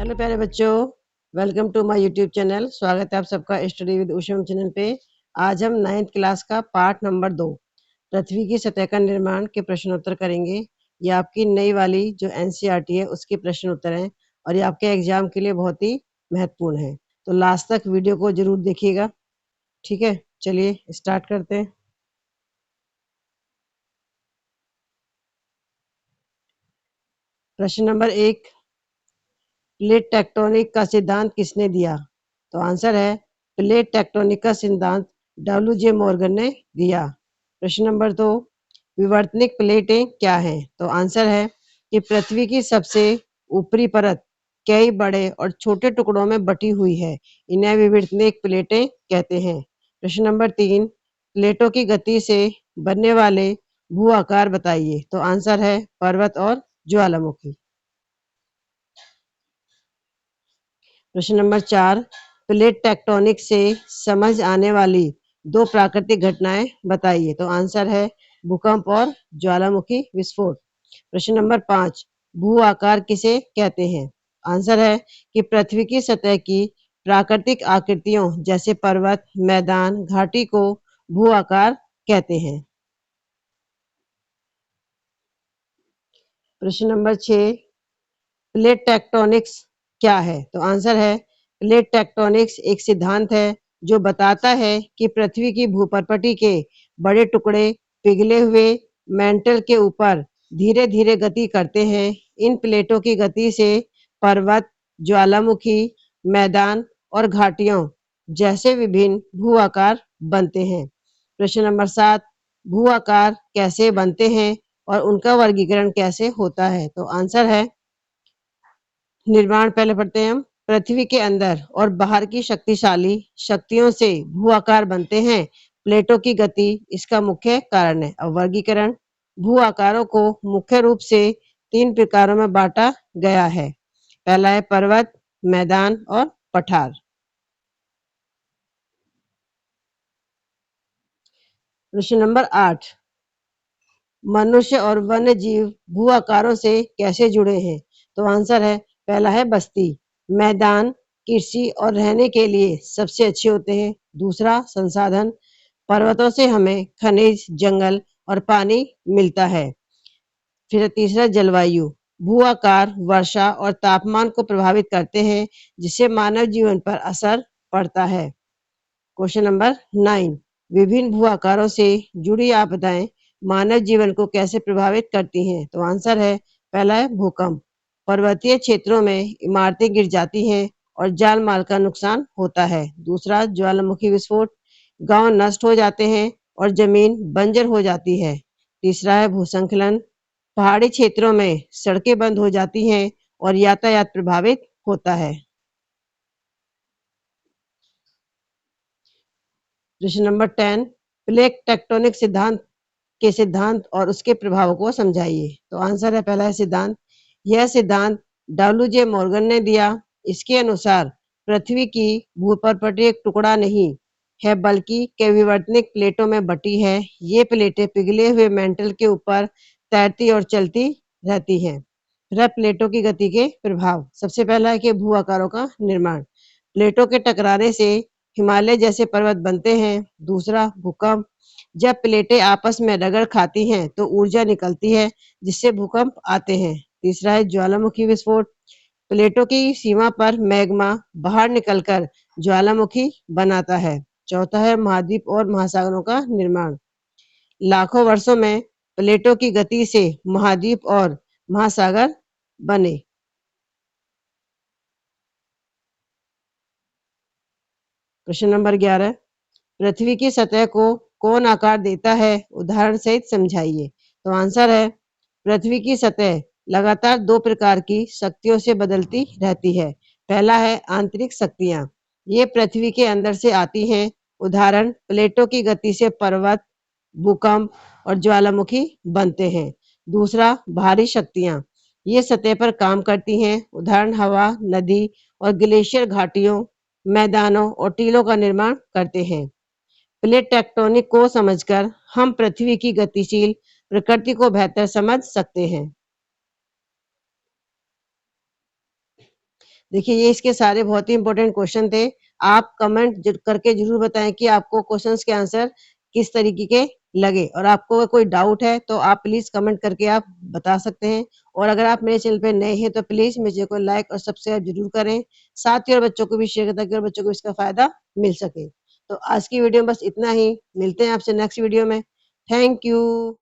Hello प्यारे बच्चों, welcome to my YouTube channel. स्वागत है आप सबका स्टडी विद उषम चैनल पे। आज हम 9th क्लास का पार्ट नंबर 2 पृथ्वी की सतह का निर्माण के प्रश्न उत्तर करेंगे। ये आपकी नई वाली जो एनसीईआरटी है उसके प्रश्न उत्तर हैं और ये आपके एग्जाम के लिए बहुत ही महत्वपूर्ण है, तो लास्ट तक वीडियो को जरूर देखिएगा। ठीक है, चलिए स्टार्ट करते हैं। प्रश्न नंबर 1, प्लेट टेक्टोनिक का सिद्धांत किसने दिया? तो आंसर है प्लेट टेक्टोनिक का सिद्धांत डब्ल्यू जे मॉर्गन ने दिया। प्रश्न नंबर 2, विवर्तनिक प्लेटें क्या हैं? तो आंसर है कि पृथ्वी की सबसे ऊपरी परत कई बड़े और छोटे टुकड़ों में बटी हुई है, इन्हें विवर्तनिक प्लेटें कहते हैं। प्रश्न नंबर 3, प्लेटों की गति से बनने वाले भू आकार बताइए। तो आंसर है पर्वत और ज्वालामुखी। प्रश्न नंबर 4, प्लेट टेक्टोनिक से समझ आने वाली दो प्राकृतिक घटनाएं बताइए। तो आंसर है भूकंप और ज्वालामुखी विस्फोट। प्रश्न नंबर 5, भू आकार किसे कहते हैं? आंसर है कि पृथ्वी की सतह की प्राकृतिक आकृतियों जैसे पर्वत, मैदान, घाटी को भू आकार कहते हैं। प्रश्न नंबर 6, प्लेट टेक्टोनिक्स क्या है? तो आंसर है प्लेट टेक्टोनिक्स एक सिद्धांत है जो बताता है कि पृथ्वी की भूपर्पटी के बड़े टुकड़े पिघले हुए मेंटल के ऊपर धीरे धीरे गति करते हैं। इन प्लेटों की गति से पर्वत, ज्वालामुखी, मैदान और घाटियों जैसे विभिन्न भू आकार बनते हैं। प्रश्न नंबर 7, भू आकार कैसे बनते हैं और उनका वर्गीकरण कैसे होता है? तो आंसर है निर्माण पहले पढ़ते हैं हम। पृथ्वी के अंदर और बाहर की शक्तिशाली शक्तियों से भू आकार बनते हैं। प्लेटों की गति इसका मुख्य कारण है। अब वर्गीकरण, भू आकारों को मुख्य रूप से 3 प्रकारों में बांटा गया है। पहला है पर्वत, मैदान और पठार। प्रश्न नंबर 8, मनुष्य और वन्य जीव भू आकारों से कैसे जुड़े हैं? तो आंसर है पहला है बस्ती, मैदान कृषि और रहने के लिए सबसे अच्छे होते हैं। दूसरा संसाधन, पर्वतों से हमें खनिज, जंगल और पानी मिलता है। फिर तीसरा जलवायु, भू आकार वर्षा और तापमान को प्रभावित करते हैं जिससे मानव जीवन पर असर पड़ता है। क्वेश्चन नंबर 9, विभिन्न भू आकारों से जुड़ी आपदाएं मानव जीवन को कैसे प्रभावित करती हैं? तो आंसर है पहला है भूकंप, पर्वतीय क्षेत्रों में इमारतें गिर जाती हैं और जान माल का नुकसान होता है। दूसरा ज्वालामुखी विस्फोट, गांव नष्ट हो जाते हैं और जमीन बंजर हो जाती है। तीसरा है भूसंखलन, पहाड़ी क्षेत्रों में सड़कें बंद हो जाती हैं और यातायात प्रभावित होता है। प्रश्न नंबर 10, प्लेट टेक्टोनिक सिद्धांत के सिद्धांत और उसके प्रभाव को समझाइए। तो आंसर है पहला है सिद्धांत, यह सिद्धांत डब्ल्यू जे मॉर्गन ने दिया। इसके अनुसार पृथ्वी की भूपर्पटी एक टुकड़ा नहीं है बल्कि कई विवर्तनिक प्लेटों में बटी है। ये प्लेटें पिघले हुए मेंटल के ऊपर तैरती और चलती रहती हैं। फिर प्लेटों की गति के प्रभाव, सबसे पहला है कि भू आकारों का निर्माण, प्लेटों के टकराने से हिमालय जैसे पर्वत बनते हैं। दूसरा भूकंप, जब प्लेटें आपस में रगड़ खाती हैं तो ऊर्जा निकलती है जिससे भूकंप आते हैं। तीसरा है ज्वालामुखी विस्फोट, प्लेटों की सीमा पर मैग्मा बाहर निकलकर ज्वालामुखी बनाता है। चौथा है महाद्वीप और महासागरों का निर्माण, लाखों वर्षों में प्लेटों की गति से महाद्वीप और महासागर बने। प्रश्न नंबर 11, पृथ्वी की सतह को कौन आकार देता है? उदाहरण सहित समझाइए। तो आंसर है पृथ्वी की सतह लगातार 2 प्रकार की शक्तियों से बदलती रहती है। पहला है आंतरिक शक्तियां, ये पृथ्वी के अंदर से आती हैं। उदाहरण प्लेटों की गति से पर्वत, भूकंप और ज्वालामुखी बनते हैं। दूसरा बाहरी शक्तियां, ये सतह पर काम करती हैं। उदाहरण हवा, नदी और ग्लेशियर घाटियों, मैदानों और टीलों का निर्माण करते हैं। प्लेट टेक्टोनिक को समझकर हम पृथ्वी की गतिशील प्रकृति को बेहतर समझ सकते हैं। देखिए ये इसके सारे बहुत ही इंपॉर्टेंट क्वेश्चन थे। आप कमेंट करके जरूर बताएं कि आपको क्वेश्चंस के आंसर किस तरीके के लगे, और आपको अगर कोई डाउट है तो आप प्लीज कमेंट करके आप बता सकते हैं। और अगर आप मेरे चैनल पे नए हैं तो प्लीज मेरे चैनल को लाइक और सब्सक्राइब जरूर करें, साथ ही और बच्चों को भी शेयर करें ताकि और बच्चों को इसका फायदा मिल सके। तो आज की वीडियो में बस इतना ही, मिलते हैं आपसे नेक्स्ट वीडियो में। Thank you.